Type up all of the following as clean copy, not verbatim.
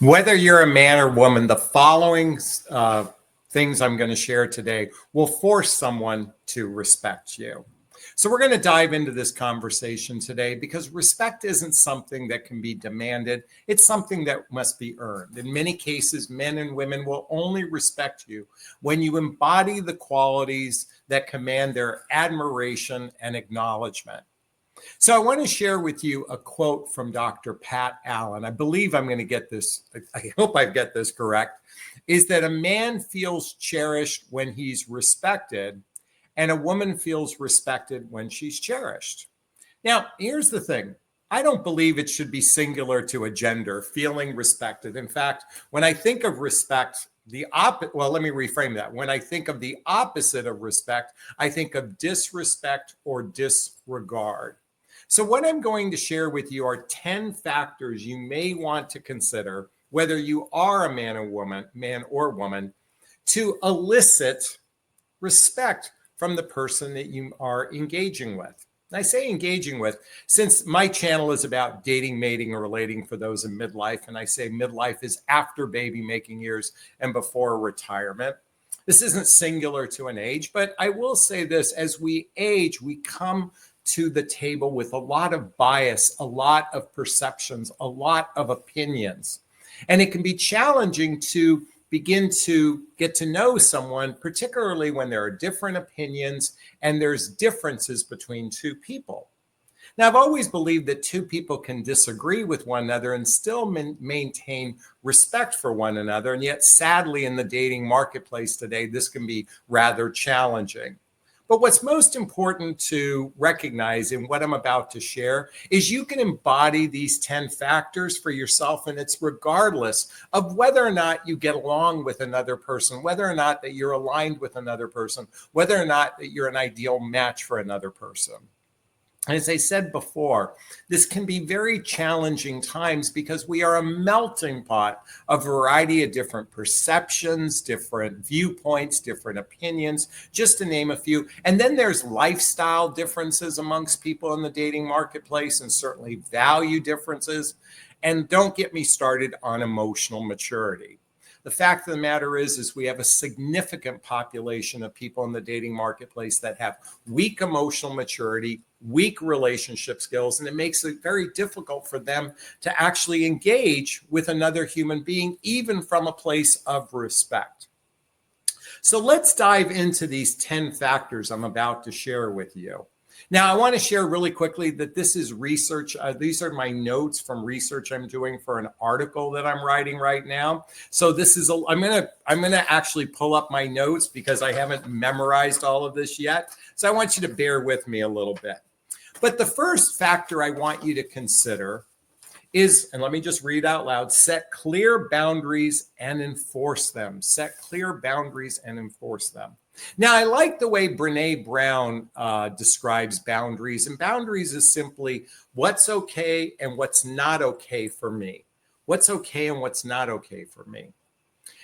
Whether you're a man or woman, the following things I'm going to share today will force someone to respect you. So, we're going to dive into this conversation today because respect isn't something that can be demanded. It's something that must be earned. In many cases, men and women will only respect you when you embody the qualities that command their admiration and acknowledgement. So I want to share with you a quote from Dr. Pat Allen. I believe I'm going to get this. I hope I get this correct. Is that a man feels cherished when he's respected, and a woman feels respected when she's cherished. Now, here's the thing. I don't believe it should be singular to a gender, feeling respected. In fact, when I think of respect, let me reframe that. When I think of the opposite of respect, I think of disrespect or disregard. So, what I'm going to share with you are 10 factors you may want to consider, whether you are a man or woman, to elicit respect from the person that you are engaging with. And I say engaging with, since my channel is about dating, mating, or relating for those in midlife, and I say midlife is after baby making years and before retirement. This isn't singular to an age, but I will say this: as we age, we come to the table with a lot of bias, a lot of perceptions, a lot of opinions. And it can be challenging to begin to get to know someone, particularly when there are different opinions and there's differences between two people. Now, I've always believed that two people can disagree with one another and still maintain respect for one another. And yet, sadly, in the dating marketplace today, this can be rather challenging. But what's most important to recognize in what I'm about to share is you can embody these 10 factors for yourself, and it's regardless of whether or not you get along with another person, whether or not that you're aligned with another person, whether or not that you're an ideal match for another person. As I said before, this can be very challenging times because we are a melting pot of a variety of different perceptions, different viewpoints, different opinions, just to name a few. And then there's lifestyle differences amongst people in the dating marketplace, and certainly value differences. And don't get me started on emotional maturity. The fact of the matter is we have a significant population of people in the dating marketplace that have weak emotional maturity, weak relationship skills, and it makes it very difficult for them to actually engage with another human being, even from a place of respect. So let's dive into these 10 factors I'm about to share with you. Now, I want to share really quickly that this is research. These are my notes from research I'm doing for an article that I'm writing right now. So this is I'm gonna actually pull up my notes because I haven't memorized all of this yet. So I want you to bear with me a little bit. But the first factor I want you to consider is, and let me just read out loud, set clear boundaries and enforce them. Set clear boundaries and enforce them. Now, I like the way Brene Brown describes boundaries. And boundaries is simply what's okay and what's not okay for me. What's okay and what's not okay for me.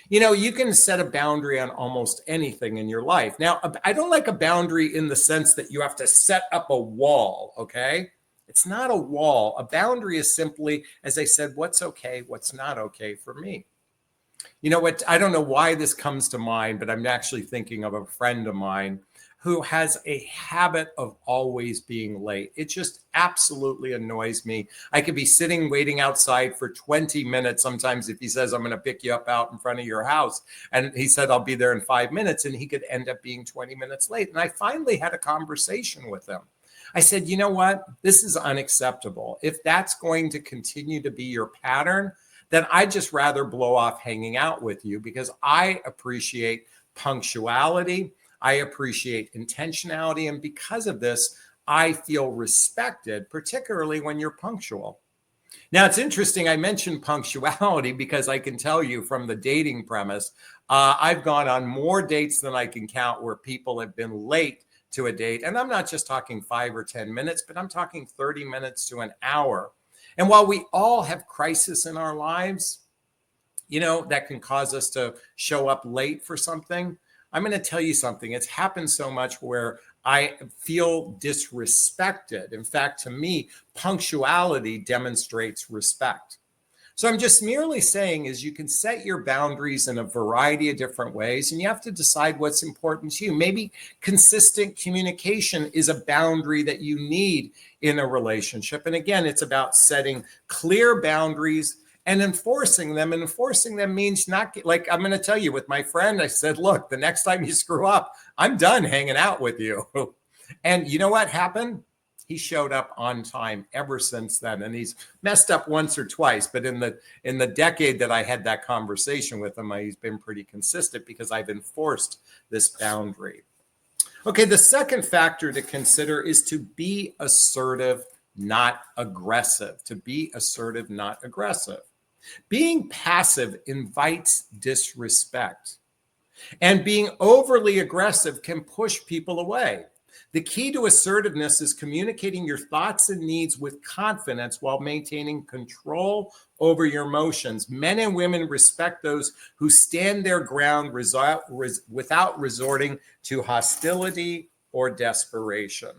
You know, you can set a boundary on almost anything in your life. Now, I don't like a boundary in the sense that you have to set up a wall, okay? It's not a wall. A boundary is simply, as I said, what's okay, what's not okay for me. You know what? I don't know why this comes to mind, but I'm actually thinking of a friend of mine who has a habit of always being late. It just absolutely annoys me. I could be sitting waiting outside for 20 minutes. Sometimes if he says, I'm going to pick you up out in front of your house, and he said, I'll be there in 5 minutes, and he could end up being 20 minutes late. And I finally had a conversation with him. I said, you know what? This is unacceptable. If that's going to continue to be your pattern, then I'd just rather blow off hanging out with you because I appreciate punctuality. I appreciate intentionality. And because of this, I feel respected, particularly when you're punctual. Now, it's interesting. I mentioned punctuality because I can tell you from the dating premise, I've gone on more dates than I can count where people have been late to a date. And I'm not just talking 5 or 10 minutes, but I'm talking 30 minutes to an hour. And while we all have crisis in our lives, you know, that can cause us to show up late for something, I'm going to tell you something. It's happened so much where I feel disrespected. In fact, to me, punctuality demonstrates respect. So I'm just merely saying is you can set your boundaries in a variety of different ways, and you have to decide what's important to you. Maybe consistent communication is a boundary that you need in a relationship. And again, it's about setting clear boundaries and enforcing them. And enforcing them means not like I'm going to tell you with my friend, I said, look, the next time you screw up, I'm done hanging out with you. And you know what happened? He showed up on time ever since then. And he's messed up once or twice, but in the decade that I had that conversation with him, he's been pretty consistent because I've enforced this boundary. Okay, the second factor to consider is to be assertive, not aggressive. To be assertive, not aggressive. Being passive invites disrespect, and being overly aggressive can push people away. The key to assertiveness is communicating your thoughts and needs with confidence while maintaining control over your emotions. Men and women respect those who stand their ground without resorting to hostility or desperation.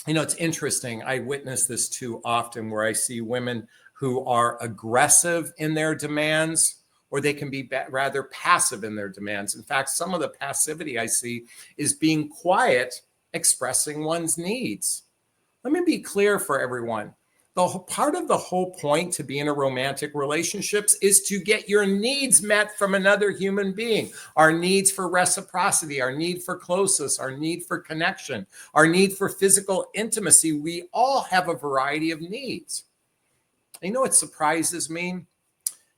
You know, it's interesting. I witness this too often where I see women who are aggressive in their demands, or they can be rather passive in their demands. In fact, some of the passivity I see is being quiet, expressing one's needs. Let me be clear for everyone. Part of the whole point to be in a romantic relationships is to get your needs met from another human being. Our needs for reciprocity, our need for closeness, our need for connection, our need for physical intimacy. We all have a variety of needs. And you know what surprises me?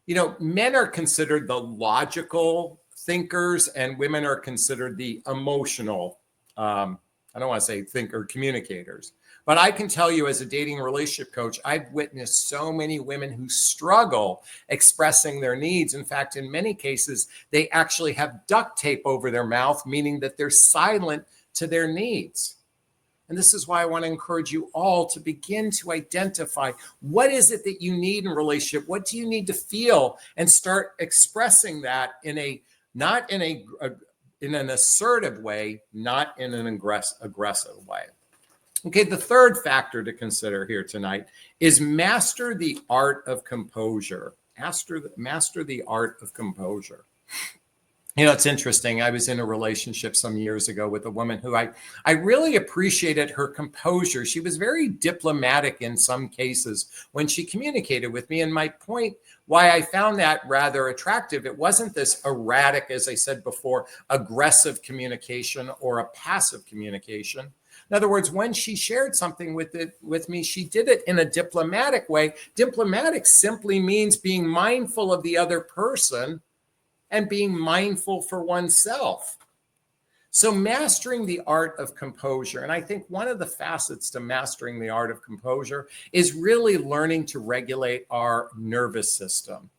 You know, men are considered the logical thinkers and women are considered the emotional, I don't want to say thinker communicators. But I can tell you as a dating relationship coach, I've witnessed so many women who struggle expressing their needs. In fact, in many cases, they actually have duct tape over their mouth, meaning that they're silent to their needs. And this is why I want to encourage you all to begin to identify what is it that you need in a relationship? What do you need to feel? And start expressing that in an assertive way, not in an aggressive way. Okay, the third factor to consider here tonight is master the art of composure. Master the art of composure. You know, it's interesting. I was in a relationship some years ago with a woman who I really appreciated her composure. She was very diplomatic in some cases when she communicated with me. And my point, why I found that rather attractive, it wasn't this erratic, as I said before, aggressive communication or a passive communication. In other words, when she shared something with me, she did it in a diplomatic way. Diplomatic simply means being mindful of the other person and being mindful for oneself. So mastering the art of composure, and I think one of the facets to mastering the art of composure is really learning to regulate our nervous system.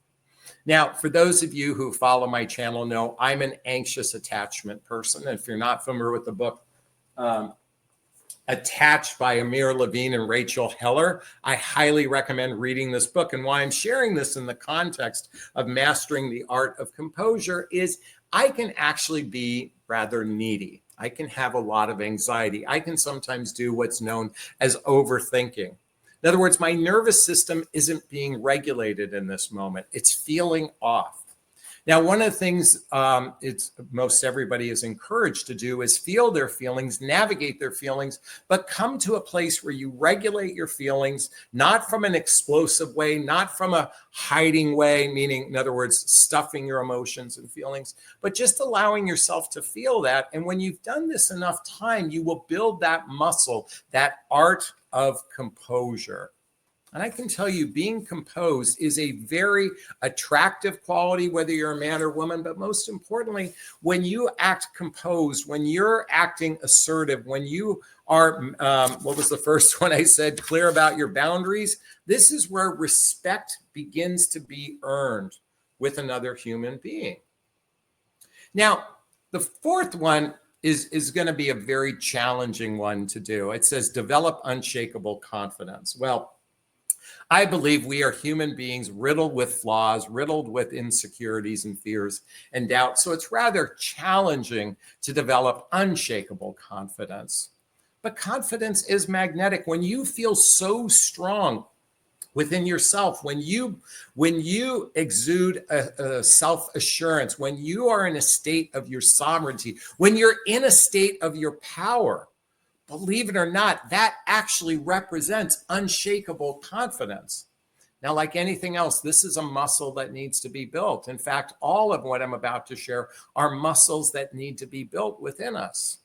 Now, for those of you who follow my channel know I'm an anxious attachment person. And if you're not familiar with the book, Attached by Amir Levine and Rachel Heller, I highly recommend reading this book. And why I'm sharing this in the context of mastering the art of composure is I can actually be rather needy. I can have a lot of anxiety. I can sometimes do what's known as overthinking. In other words, my nervous system isn't being regulated in this moment. It's feeling off. Now, one of the things most everybody is encouraged to do is feel their feelings, navigate their feelings, but come to a place where you regulate your feelings, not from an explosive way, not from a hiding way, meaning, in other words, stuffing your emotions and feelings, but just allowing yourself to feel that. And when you've done this enough time, you will build that muscle, that art of composure. And I can tell you, being composed is a very attractive quality, whether you're a man or woman. But most importantly, when you act composed, when you're acting assertive, when you are, what was the first one I said, clear about your boundaries, this is where respect begins to be earned with another human being. Now, the fourth one is going to be a very challenging one to do. It says, develop unshakable confidence. Well, I believe we are human beings riddled with flaws, riddled with insecurities and fears and doubts. So it's rather challenging to develop unshakable confidence. But confidence is magnetic. When you feel so strong within yourself. When you exude a self-assurance, when you are in a state of your sovereignty, when you're in a state of your power, believe it or not, that actually represents unshakable confidence. Now, like anything else, this is a muscle that needs to be built. In fact, all of what I'm about to share are muscles that need to be built within us.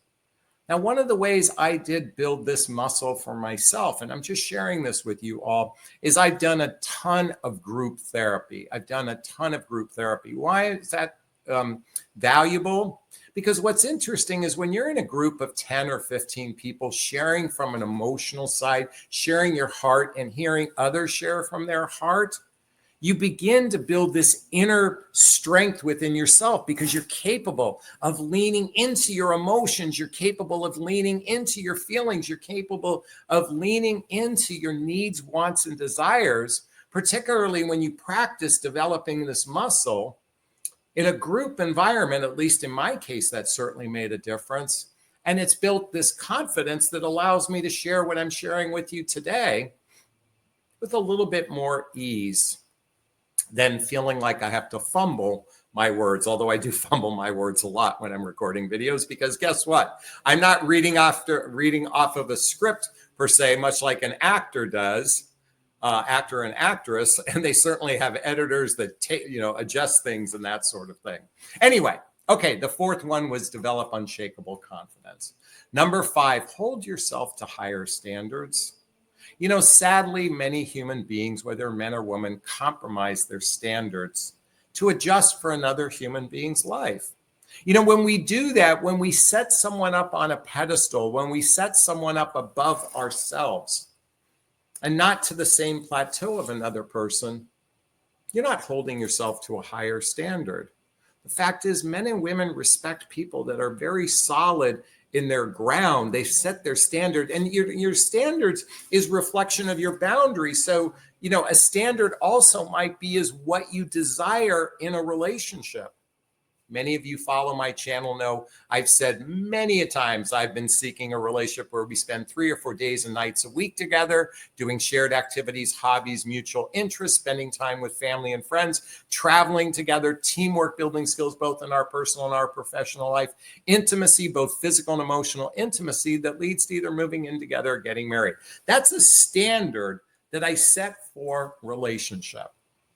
Now, one of the ways I did build this muscle for myself, and I'm just sharing this with you all, is I've done a ton of group therapy. Why is that valuable? Because what's interesting is when you're in a group of 10 or 15 people sharing from an emotional side, sharing your heart and hearing others share from their heart, you begin to build this inner strength within yourself because you're capable of leaning into your emotions. You're capable of leaning into your feelings. You're capable of leaning into your needs, wants, and desires, particularly when you practice developing this muscle in a group environment. At least in my case, that certainly made a difference. And it's built this confidence that allows me to share what I'm sharing with you today with a little bit more ease than feeling like I have to fumble my words, although I do fumble my words a lot when I'm recording videos, because guess what? I'm not reading off of a script per se, much like an actor does, actor and actress, and they certainly have editors that adjust things and that sort of thing. Anyway, okay, the fourth one was develop unshakable confidence. Number 5, hold yourself to higher standards. Sadly, many human beings, whether men or women, compromise their standards to adjust for another human being's life. When we do that, when we set someone up on a pedestal, when we set someone up above ourselves and not to the same plateau of another person, you're not holding yourself to a higher standard. The fact is, men and women respect people that are very solid in their ground. They set their standard, and your standards is reflection of your boundaries. So, a standard also might be is what you desire in a relationship. Many of you follow my channel know I've said many a times I've been seeking a relationship where we spend 3 or 4 days and nights a week together, doing shared activities, hobbies, mutual interests, spending time with family and friends, traveling together, teamwork, building skills, both in our personal and our professional life, intimacy, both physical and emotional intimacy that leads to either moving in together or getting married. That's a standard that I set for relationship.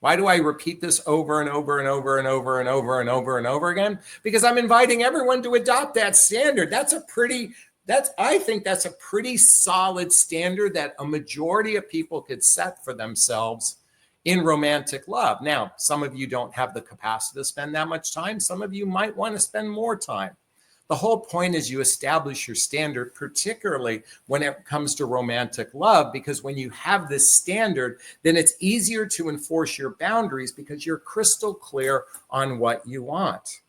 Why do I repeat this over and over and over and over and over and over and over again? Because I'm inviting everyone to adopt that standard. I think that's a pretty solid standard that a majority of people could set for themselves in romantic love. Now, some of you don't have the capacity to spend that much time. Some of you might want to spend more time. The whole point is you establish your standard, particularly when it comes to romantic love, because when you have this standard, then it's easier to enforce your boundaries because you're crystal clear on what you want.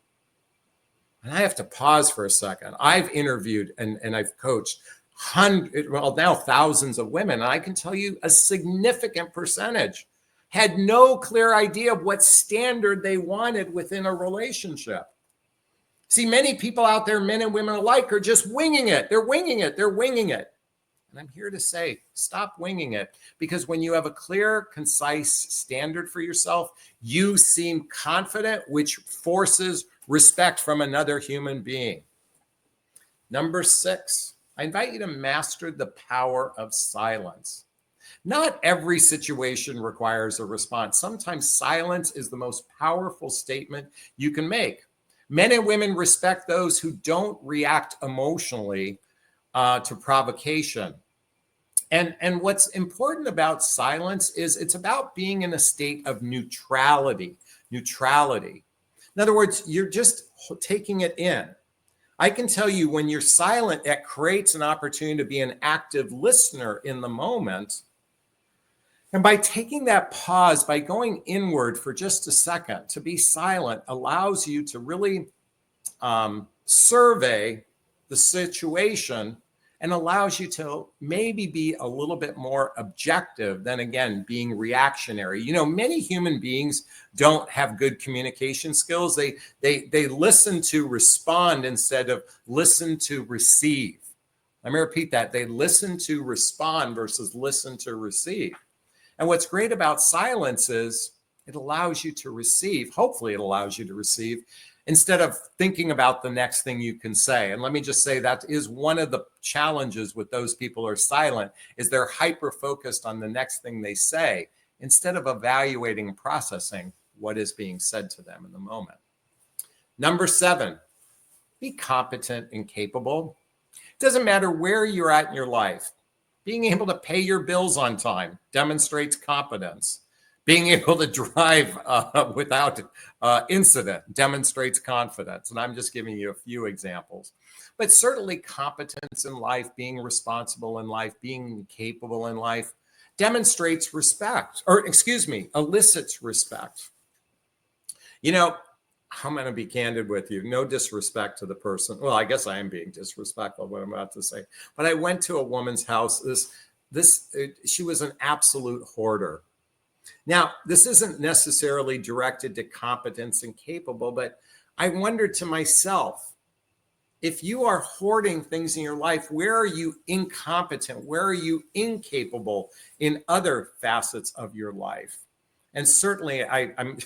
And I have to pause for a second. I've interviewed and I've coached now thousands of women, and I can tell you a significant percentage had no clear idea of what standard they wanted within a relationship. See, many people out there, men and women alike, are just winging it. They're winging it. And I'm here to say, stop winging it. Because when you have a clear, concise standard for yourself, you seem confident, which forces respect from another human being. Number 6, I invite you to master the power of silence. Not every situation requires a response. Sometimes silence is the most powerful statement you can make. Men and women respect those who don't react emotionally to provocation. And what's important about silence is it's about being in a state of neutrality. In other words, you're just taking it in. I can tell you when you're silent, that creates an opportunity to be an active listener in the moment. And by taking that pause, by going inward for just a second, to be silent allows you to really survey the situation and allows you to maybe be a little bit more objective than, again, being reactionary. Many human beings don't have good communication skills. They listen to respond instead of listen to receive. Let me repeat that. They listen to respond versus listen to receive. And what's great about silence is it allows you to receive. Hopefully it allows you to receive instead of thinking about the next thing you can say. And let me just say that is one of the challenges with those people who are silent is they're hyper focused on the next thing they say instead of evaluating and processing what is being said to them in the moment. Number 7, be competent and capable. It doesn't matter where you're at in your life. Being able to pay your bills on time demonstrates competence. Being able to drive without incident demonstrates confidence. And I'm just giving you a few examples. But certainly competence in life, being responsible in life, being capable in life demonstrates respect, or elicits respect. You know, I'm going to be candid with you. No disrespect to the person. Well, I guess I am being disrespectful what I'm about to say. But I went to a woman's house. She was an absolute hoarder. Now, this isn't necessarily directed to competence and capable, but I wondered to myself, if you are hoarding things in your life, where are you incompetent? Where are you incapable in other facets of your life? And certainly, I'm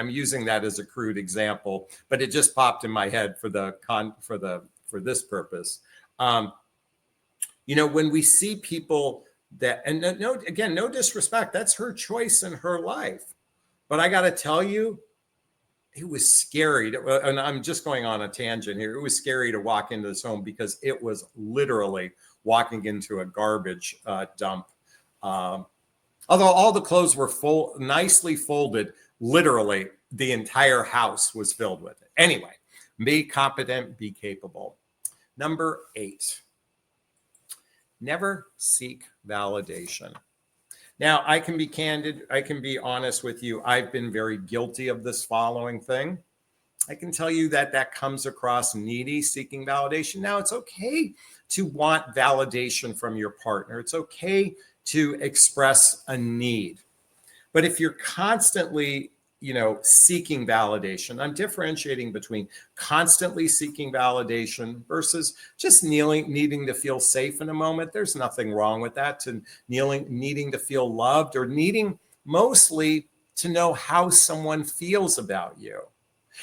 using that as a crude example, but it just popped in my head for this purpose. When we see people that, and no disrespect, that's her choice in her life. But I got to tell you, it was scary. And I'm just going on a tangent here. It was scary to walk into this home because it was literally walking into a garbage dump. Although all the clothes were nicely folded, literally the entire house was filled with it. Anyway, be competent, be capable. Number 8, never seek validation. Now, I can be candid. I can be honest with you. I've been very guilty of this following thing. I can tell you that comes across needy, seeking validation. Now, it's okay to want validation from your partner. It's okay to express a need. But if you're constantly, seeking validation, I'm differentiating between constantly seeking validation versus just needing to feel safe in a moment. There's nothing wrong with that, to needing to feel loved, or needing mostly to know how someone feels about you.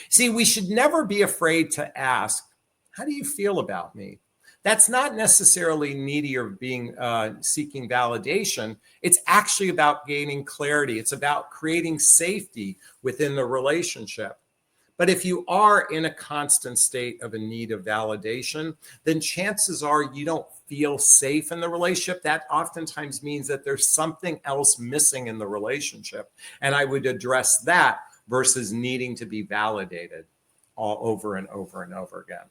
See, we should never be afraid to ask, how do you feel about me? That's not necessarily needy or being seeking validation. It's actually about gaining clarity. It's about creating safety within the relationship. But if you are in a constant state of a need of validation, then chances are you don't feel safe in the relationship. That oftentimes means that there's something else missing in the relationship. And I would address that versus needing to be validated all over and over and over again.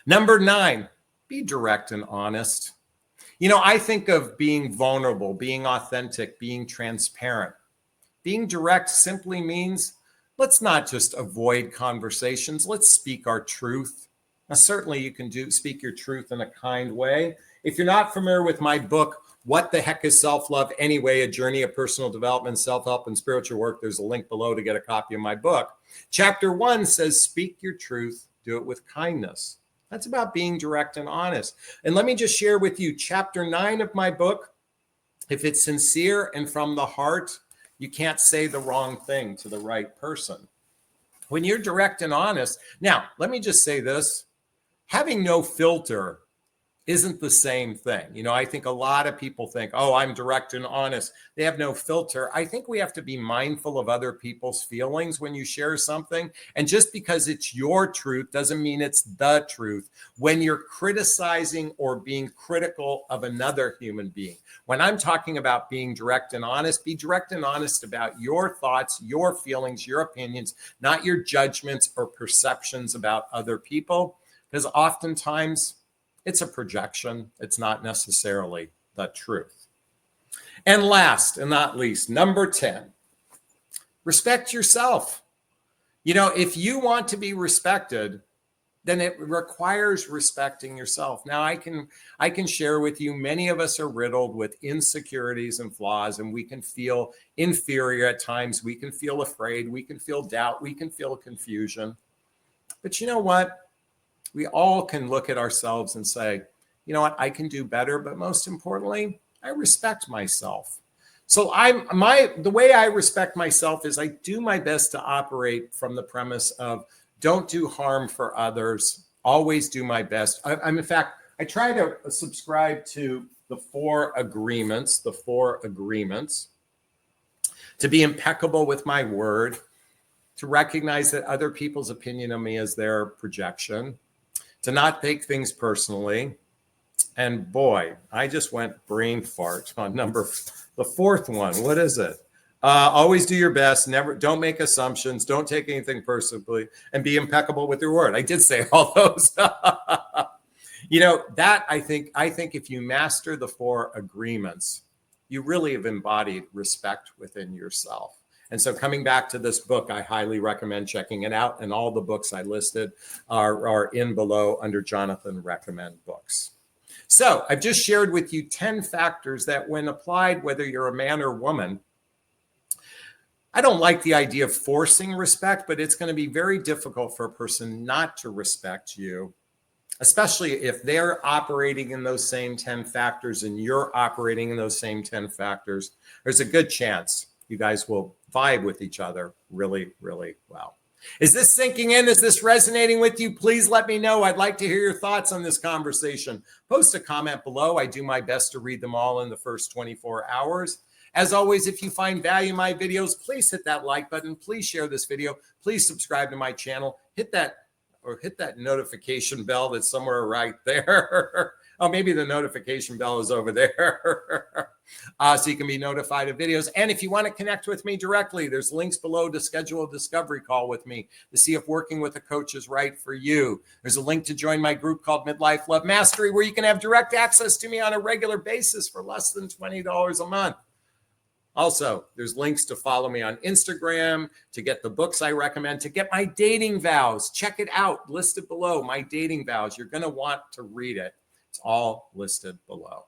Number 9, be direct and honest. I think of being vulnerable, being authentic, being transparent. Being direct simply means let's not just avoid conversations. Let's speak our truth. Now, certainly you can speak your truth in a kind way. If you're not familiar with my book, What the Heck is Self-Love Anyway? A Journey of Personal Development, Self-Help, and Spiritual Work, there's a link below to get a copy of my book. Chapter 1 says, speak your truth, do it with kindness. That's about being direct and honest. And let me just share with you chapter 9 of my book. If it's sincere and from the heart, you can't say the wrong thing to the right person. When you're direct and honest, now, let me just say this. Having no filter isn't the same thing. I think a lot of people think, oh, I'm direct and honest. They have no filter. I think we have to be mindful of other people's feelings when you share something. And just because it's your truth doesn't mean it's the truth. When you're criticizing or being critical of another human being, when I'm talking about being direct and honest, be direct and honest about your thoughts, your feelings, your opinions, not your judgments or perceptions about other people. Because oftentimes, it's a projection. It's not necessarily the truth. And last and not least, number 10, respect yourself. If you want to be respected, then it requires respecting yourself. Now, I can share with you, many of us are riddled with insecurities and flaws, and we can feel inferior at times. We can feel afraid. We can feel doubt. We can feel confusion. But you know what? We all can look at ourselves and say, you know what, I can do better. But most importantly, I respect myself. So the way I respect myself is I do my best to operate from the premise of don't do harm for others, always do my best. I'm in fact, I try to subscribe to the four agreements, to be impeccable with my word, to recognize that other people's opinion of me is their projection, to not take things personally. And boy, I just went brain fart on the fourth one. What is it? Always do your best. Don't make assumptions. Don't take anything personally, and be impeccable with your word. I did say all those. That I think if you master the four agreements, you really have embodied respect within yourself. And so coming back to this book, I highly recommend checking it out. And all the books I listed are in below under Jonathan Recommend Books. So I've just shared with you 10 factors that when applied, whether you're a man or woman, I don't like the idea of forcing respect, but it's going to be very difficult for a person not to respect you, especially if they're operating in those same 10 factors and you're operating in those same 10 factors. There's a good chance you guys will vibe with each other really, really well. Is this sinking in? Is this resonating with you? Please let me know. I'd like to hear your thoughts on this conversation. Post a comment below. I do my best to read them all in the first 24 hours. As always, if you find value in my videos, please hit that like button. Please share this video. Please subscribe to my channel. Hit that notification bell that's somewhere right there. Oh, maybe the notification bell is over there. So you can be notified of videos. And if you want to connect with me directly, there's links below to schedule a discovery call with me to see if working with a coach is right for you. There's a link to join my group called Midlife Love Mastery, where you can have direct access to me on a regular basis for less than $20 a month. Also, there's links to follow me on Instagram, to get the books I recommend, to get my dating vows. Check it out, listed below, my dating vows. You're going to want to read it. It's all listed below.